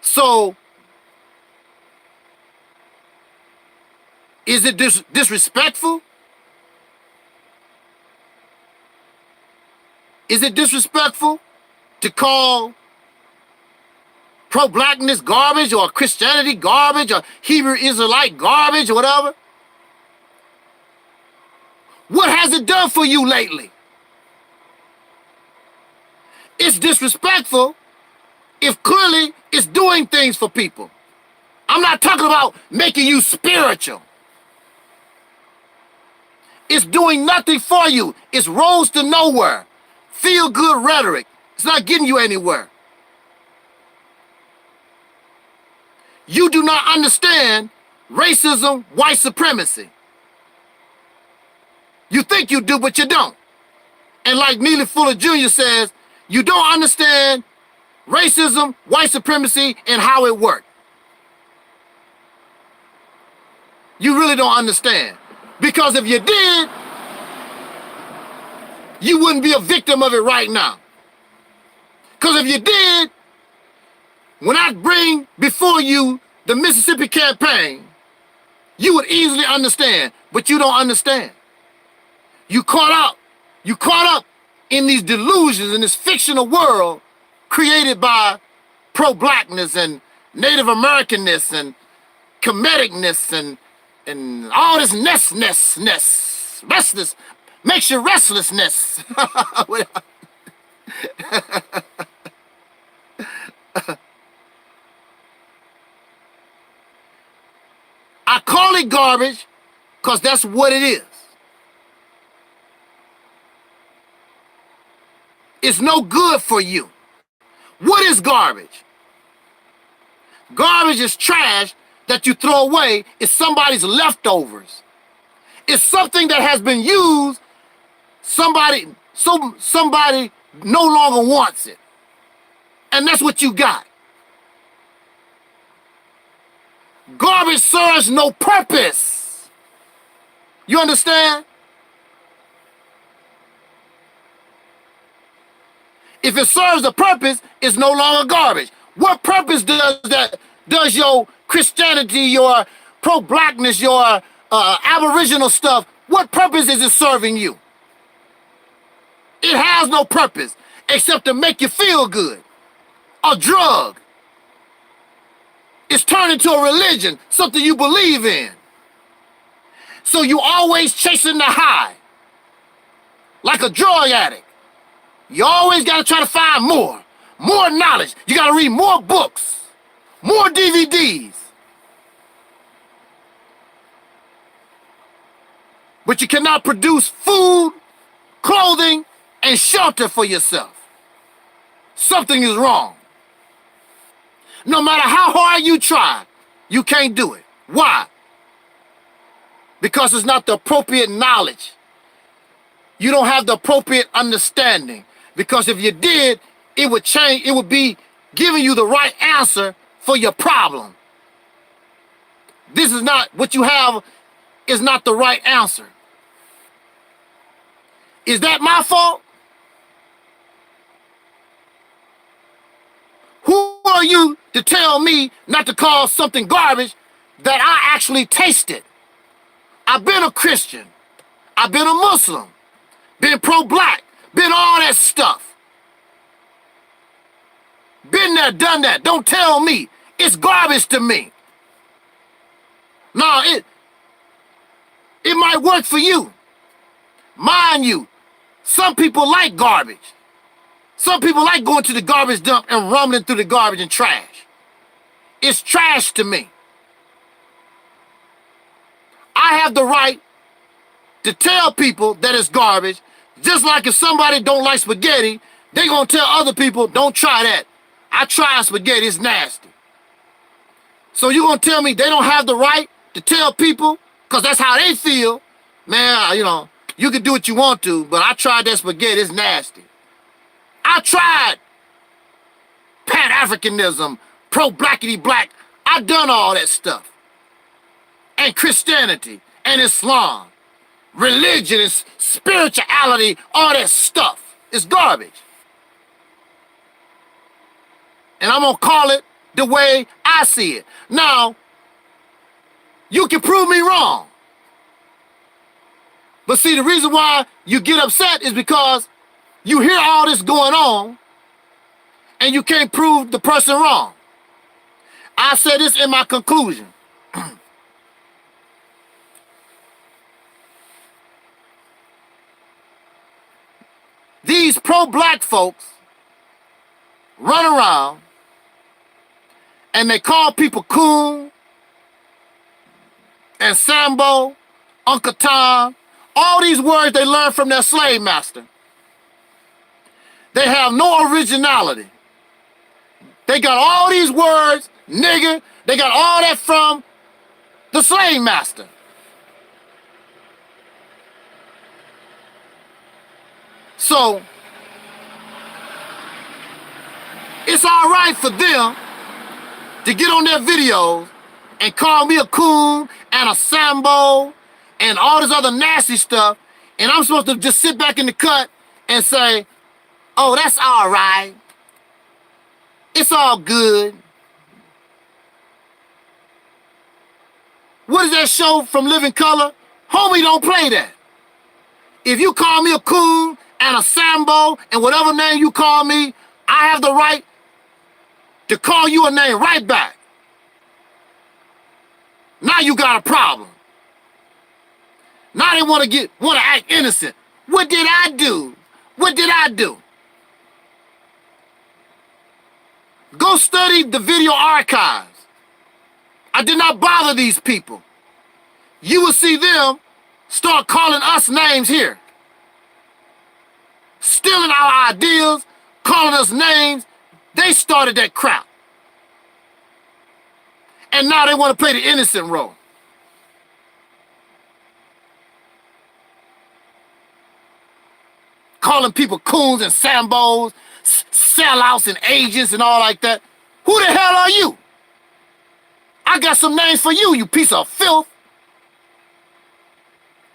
So, is it disrespectful? Is it disrespectful to call pro-blackness garbage or Christianity garbage or Hebrew Israelite garbage or whatever? What has it done for you lately? It's disrespectful if clearly it's doing things for people. I'm not talking about making you spiritual. It's doing nothing for you. It's roads to nowhere. Feel good rhetoric. It's not getting you anywhere. you do not understand racism, white supremacy. You think you do, but you don't. And like Neely Fuller Jr. says, you don't understand racism, white supremacy, and how it works. You really don't understand. Because if you did, you wouldn't be a victim of it right now. Because if you did, when I bring before you the Mississippi campaign, you would easily understand, but you don't understand. You caught up in these delusions in this fictional world created by pro-blackness and Native Americanness and Kemeticness and all this restless, makes you restlessness. I call it garbage because that's what it is. It's no good for you. What is garbage? Garbage is trash that you throw away. It's somebody's leftovers. It's something that has been used. Somebody no longer wants it. And that's what you got. Garbage serves no purpose. You understand? If it serves a purpose, it's no longer garbage. What purpose does your Christianity, your pro-blackness, your aboriginal stuff, what purpose is it serving you? It has no purpose except to make you feel good. A drug. It's turned into a religion, something you believe in. So you always chasing the high. Like a drug addict. You always got to try to find more knowledge. You got to read more books, more DVDs. But you cannot produce food, clothing, and shelter for yourself. Something is wrong. No matter how hard you try, you can't do it. Why? Because it's not the appropriate knowledge. You don't have the appropriate understanding. Because if you did, it would change, it would be giving you the right answer for your problem. This is not, what you have is not the right answer. Is that my fault? Who are you to tell me not to call something garbage that I actually tasted? I've been a Christian. I've been a Muslim. Been pro-black. Been all that stuff. Been there, done that. Don't tell me. It's garbage to me. No, it might work for you. Mind you, some people like garbage. Some people like going to the garbage dump and rumbling through the garbage and trash. It's trash to me. I have the right to tell people that it's garbage. Just like if somebody don't like spaghetti, they gonna tell other people, don't try that. I tried spaghetti, it's nasty. So you gonna tell me they don't have the right to tell people, because that's how they feel, man, you can do what you want to, but I tried that spaghetti, it's nasty. I tried Pan-Africanism, pro-blackity-black. I done all that stuff. And Christianity and Islam. Religion and spirituality, all that stuff is garbage. And I'm going to call it the way I see it. Now, you can prove me wrong. But see, the reason why you get upset is because you hear all this going on and you can't prove the person wrong. I said this in my conclusion. These pro-black folks run around and they call people coon and Sambo, Uncle Tom, all these words they learned from their slave master. They have no originality. They got all these words, nigger, They got all that from the slave master. So it's all right for them to get on their videos and call me a coon and a Sambo and all this other nasty stuff, and I'm supposed to just sit back in the cut and say, oh, that's all right. It's all good. What is that show from Living Color? Homie, don't play that. If you call me a coon and a Sambo and whatever name you call me, I have the right to call you a name right back. Now you got a problem. Now they want to act innocent. What did I do? What did I do? Go study the video archives. I did not bother these people. You will see them start calling us names here. Stealing our ideas, calling us names. They started that crap. And now they want to play the innocent role. Calling people coons and Sambos, sellouts and agents and all like that. Who the hell are you? I got some names for you, you piece of filth.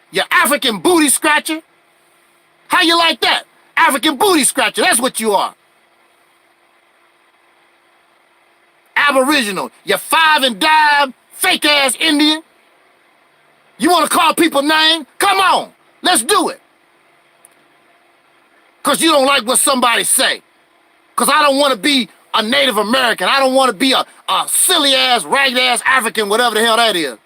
You African booty scratcher. How you like that? African booty scratcher, that's what you are. Aboriginal, you five and dime, fake ass Indian. You want to call people names? Come on, let's do it. Because you don't like what somebody say. Because I don't want to be a Native American. I don't want to be a silly ass, ragged ass African, whatever the hell that is.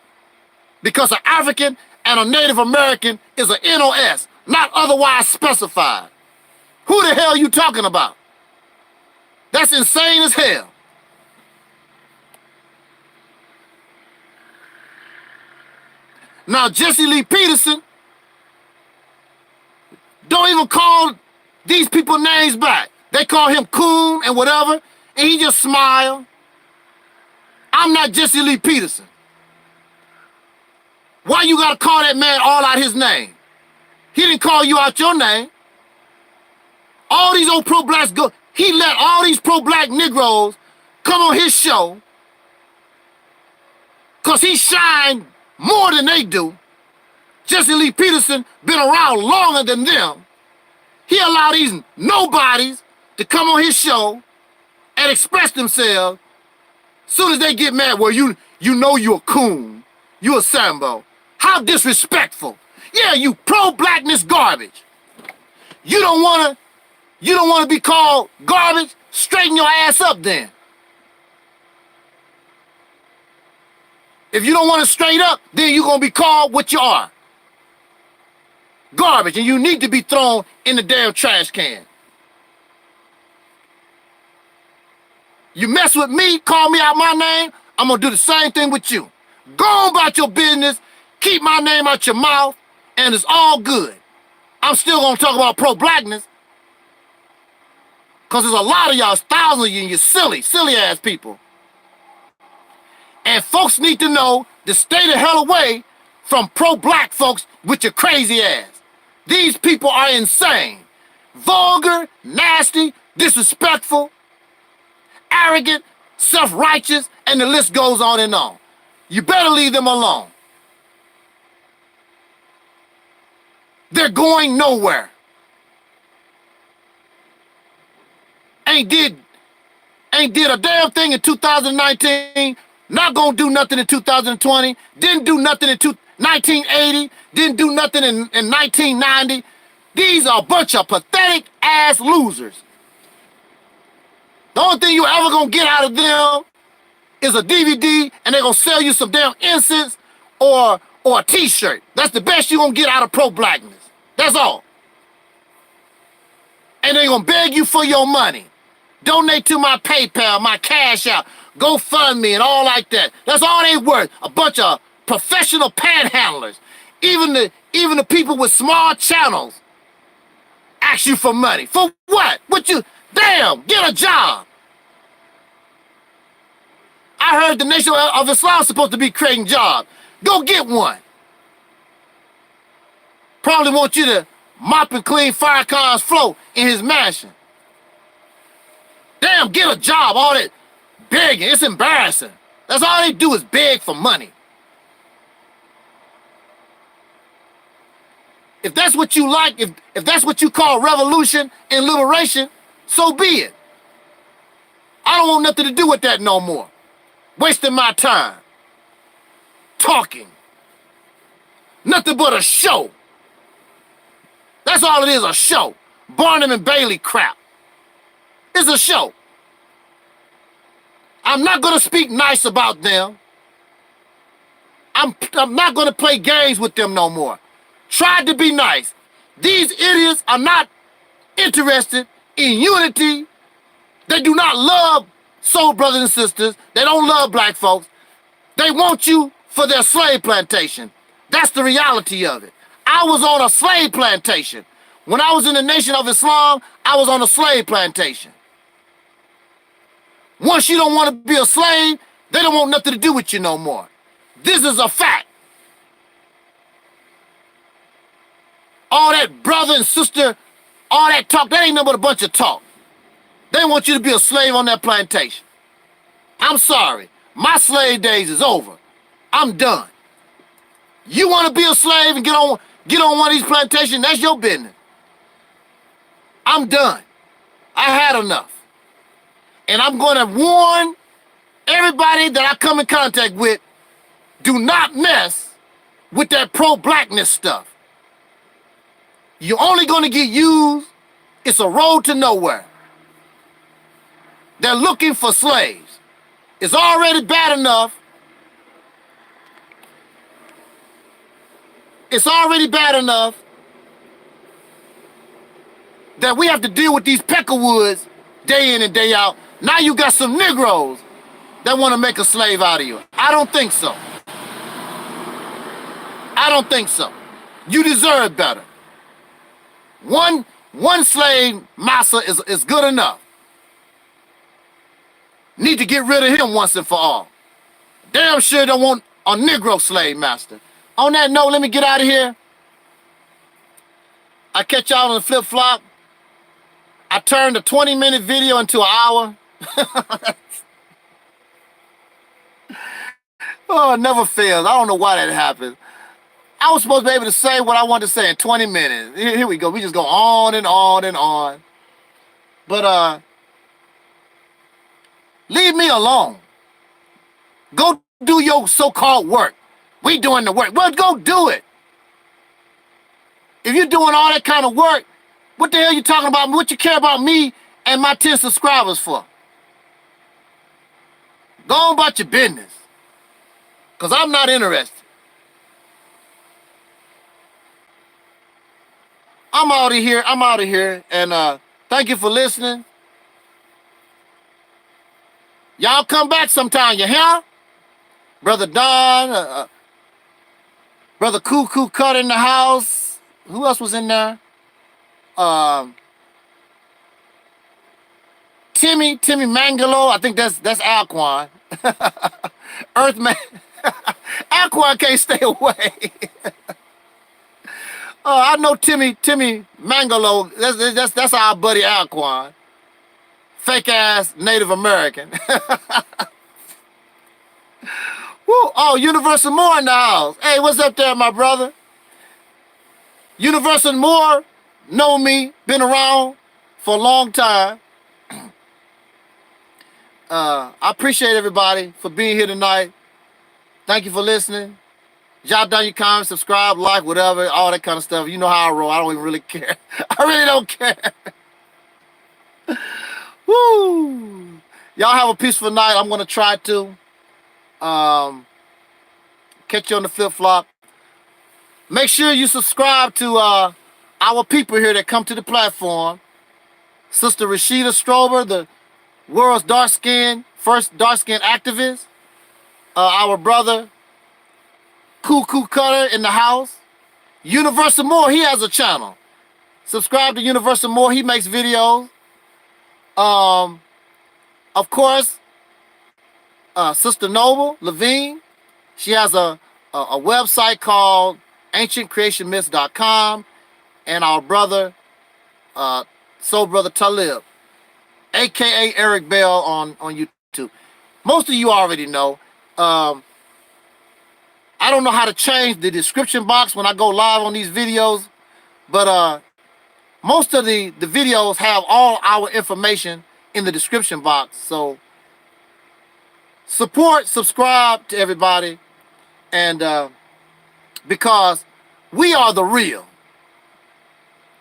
Because an African and a Native American is an NOS, not otherwise specified. Who the hell are you talking about? That's insane as hell. Now, Jesse Lee Peterson don't even call these people names back. They call him coon and whatever, and he just smile. I'm not Jesse Lee Peterson. Why you gotta call that man all out his name? He didn't call you out your name. All these old pro-blacks go, he let all these pro-black Negroes come on his show because he shined more than they do. Jesse Lee Peterson been around longer than them. He allowed these nobodies to come on his show and express themselves. Soon as they get mad, well, you know you're a coon, you a Sambo. How disrespectful. Yeah, you pro-blackness garbage. You don't wanna be called garbage? Straighten your ass up then. If you don't want to straight up, then you're gonna be called what you are. Garbage, and you need to be thrown in the damn trash can. You mess with me, call me out my name, I'm gonna do the same thing with you. Go on about your business, keep my name out your mouth, and it's all good. I'm still gonna talk about pro-blackness, because there's a lot of y'all, thousands of you, and you're silly ass people. And folks need to know to stay the hell away from pro-black folks with your crazy ass. These people are insane. Vulgar, nasty, disrespectful, arrogant, self-righteous, and the list goes on and on. You better leave them alone. They're going nowhere. Ain't did a damn thing in 2019, not gonna do nothing in 2020, didn't do nothing in 1980, didn't do nothing in 1990. These are a bunch of pathetic ass losers. The only thing you ever gonna get out of them is a DVD, and they're gonna sell you some damn incense or a t-shirt. That's the best you're gonna get out of pro-blackness. That's all. And they're gonna beg you for your money. Donate to my PayPal, my Cash App, GoFundMe, and all like that. That's all they worth. A bunch of professional panhandlers. Even the people with small channels ask you for money. For what? Damn, get a job. I heard the Nation of Islam is supposed to be creating jobs. Go get one. Probably want you to mop and clean Farrakhan's floor in his mansion. Damn, get a job, all that begging, it's embarrassing. That's all they do is beg for money. If that's what you like, if that's what you call revolution and liberation, so be it. I don't want nothing to do with that no more. Wasting my time. Talking. Nothing but a show. That's all it is, a show. Barnum and Bailey crap. It's a show. I'm not going to speak nice about them. I'm not going to play games with them no more. Tried to be nice. These idiots are not interested in unity. They do not love soul brothers and sisters. They don't love black folks. They want you for their slave plantation. That's the reality of it. I was on a slave plantation. When I was in the Nation of Islam, I was on a slave plantation. Once you don't want to be a slave, they don't want nothing to do with you no more. This is a fact. All that brother and sister, all that talk, that ain't nothing but a bunch of talk. They want you to be a slave on that plantation. I'm sorry. My slave days is over. I'm done. You want to be a slave and get on one of these plantations, that's your business. I'm done. I had enough. And I'm going to warn everybody that I come in contact with, do not mess with that pro-blackness stuff. You're only going to get used. It's a road to nowhere. They're looking for slaves. It's already bad enough. It's already bad enough that we have to deal with these peckerwoods day in and day out. Now you got some Negroes that want to make a slave out of you. I don't think so. I don't think so. You deserve better. One slave master is good enough. Need to get rid of him once and for all. Damn sure don't want a Negro slave master. On that note, let me get out of here. I catch y'all on the flip-flop. I turned a 20-minute video into an hour. Oh, it never fails. I don't know why that happens. I was supposed to be able to say what I wanted to say in 20 minutes. Here we go. We just go on and on and on. But leave me alone. Go do your so-called work. We doing the work. Well, go do it. If you're doing all that kind of work, what the hell you talking about? What you care about me and my 10 subscribers for? Go on about your business. Because I'm not interested. I'm out of here. I'm out of here. And thank you for listening. Y'all come back sometime, you hear? Brother Don, Brother Cuckoo Cut in the house. Who else was in there? Timmy Mangalo. I think that's Alquan. Earthman. Alquan can't stay away. I know Timmy Mangalo. That's our buddy Alquan. Fake ass Native American. Woo. Oh, Universal Moore in the house. Hey, what's up there, my brother? Universal Moore, know me, been around for a long time. I appreciate everybody for being here tonight. Thank you for listening. Jot down your comments, subscribe, like, whatever, all that kind of stuff. You know how I roll. I don't even really care. I really don't care. Woo! Y'all have a peaceful night. I'm going to try to. Catch you on the flip-flop. Make sure you subscribe to our people here that come to the platform. Sister Rashida Strober, the world's first dark-skinned activist. Our brother, Cuckoo Cutter in the house. Universal Moore, he has a channel. Subscribe to Universal Moore, he makes videos. Of course, Sister Noble, Levine. She has a website called ancientcreationmyths.com, and our brother, Soul Brother Taalik, aka Eric Bell on YouTube. Most of you already know. I don't know how to change the description box when I go live on these videos, but most of the videos have all our information in the description box. So support, subscribe to everybody, and because we are the real.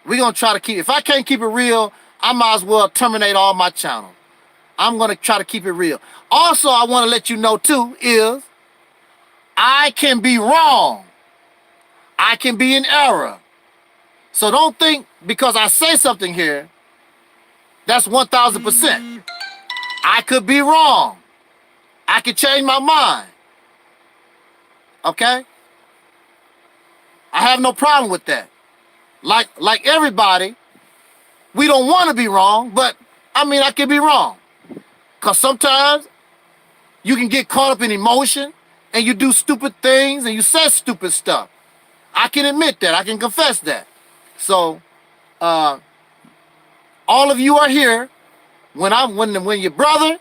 We're going to try to keep, if I can't keep it real, I might as well terminate all my channels. I'm going to try to keep it real. Also, I want to let you know too is I can be wrong. I can be in error. So don't think because I say something here, that's 1,000%. I could be wrong. I could change my mind. Okay? I have no problem with that. Like everybody, we don't want to be wrong, but I mean, I can be wrong. Because sometimes you can get caught up in emotion and you do stupid things and you say stupid stuff. I can admit that. I can confess that. So, all of you are here. When your brother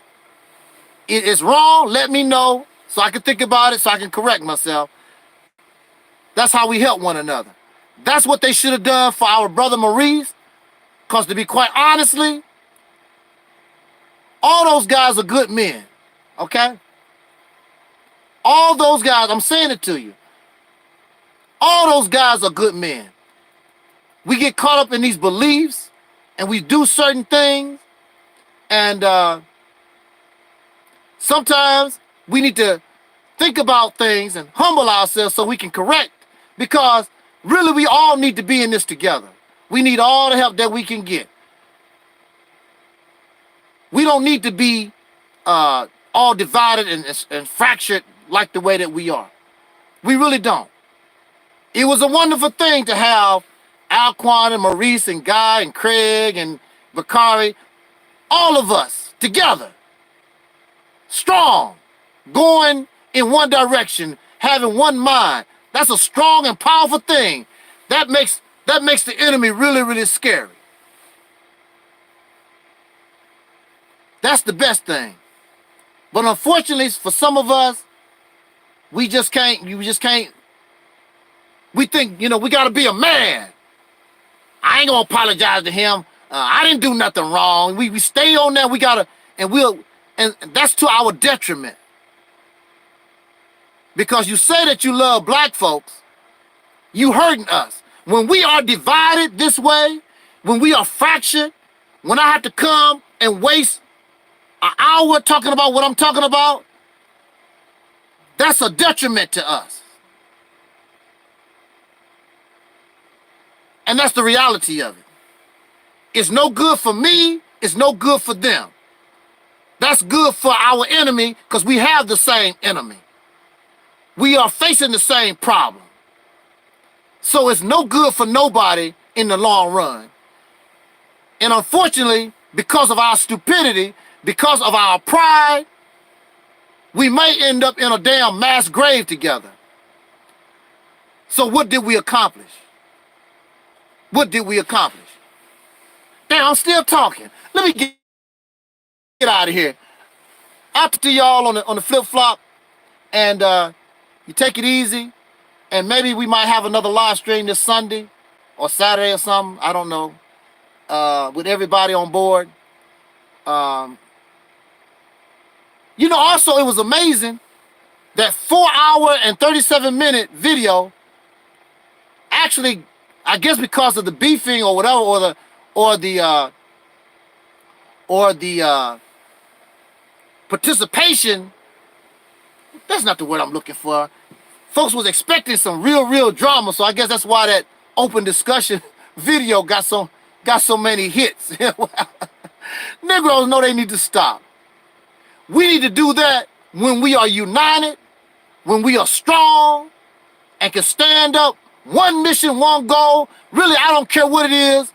is wrong, let me know so I can think about it, so I can correct myself. That's how we help one another. That's what they should have done for our brother Maurice. Because to be quite honestly, all those guys are good men. Okay? All those guys, I'm saying it to you. All those guys are good men. We get caught up in these beliefs and we do certain things, and sometimes we need to think about things and humble ourselves so we can correct, because really we all need to be in this together. We need all the help that we can get. We don't need to be all divided and fractured like the way that we are. We really don't. It was a wonderful thing to have Alquan and Maurice and Guy and Craig and Bakari, all of us together, strong, going in one direction, having one mind. That's a strong and powerful thing. That makes the enemy really, really scary. That's the best thing. But unfortunately, for some of us, we just can't. We think, we got to be a man. I ain't gonna apologize to him. I didn't do nothing wrong. We stay on that. We gotta, and that's to our detriment. Because you say that you love black folks, you hurting us. When we are divided this way, when we are fractured, when I have to come and waste an hour talking about what I'm talking about, that's a detriment to us. And that's the reality of it. It's no good for me, it's no good for them. That's good for our enemy, because we have the same enemy. We are facing the same problem. So it's no good for nobody in the long run. And unfortunately, because of our stupidity, because of our pride, we may end up in a damn mass grave together. So what did we accomplish? What did we accomplish? Damn, I'm still talking. Let me get out of here. Out to y'all on the flip-flop, and you take it easy, and maybe we might have another live stream this Sunday or Saturday or something, I don't know, with everybody on board. Also, it was amazing that 4-hour and 37-minute video actually, I guess because of the beefing or whatever, or the participation, that's not the word I'm looking for. Folks was expecting some real drama, so I guess that's why that open discussion video got so many hits. Negroes know they need to stop. We need to do that when we are united, when we are strong, and can stand up. One mission, one goal. Really, I don't care what it is.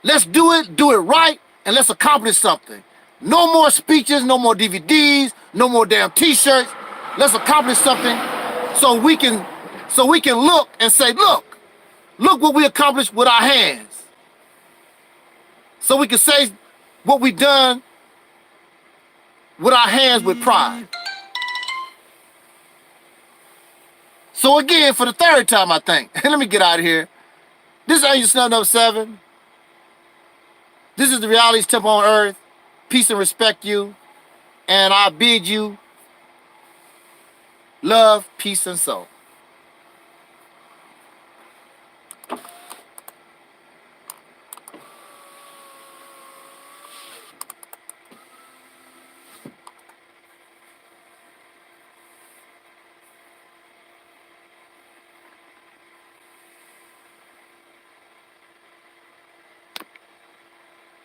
Let's do it right, and let's accomplish something. No more speeches, no more DVDs, No more damn t-shirts. Let's accomplish something so we can look and say, look what we accomplished with our hands. So we can say what we done with our hands with pride. So again, for the third time, I think, let me get out of here. This is Angel Snub number 7. This is the Reality's Temple on Earth. Peace and respect you. And I bid you love, peace, and soul.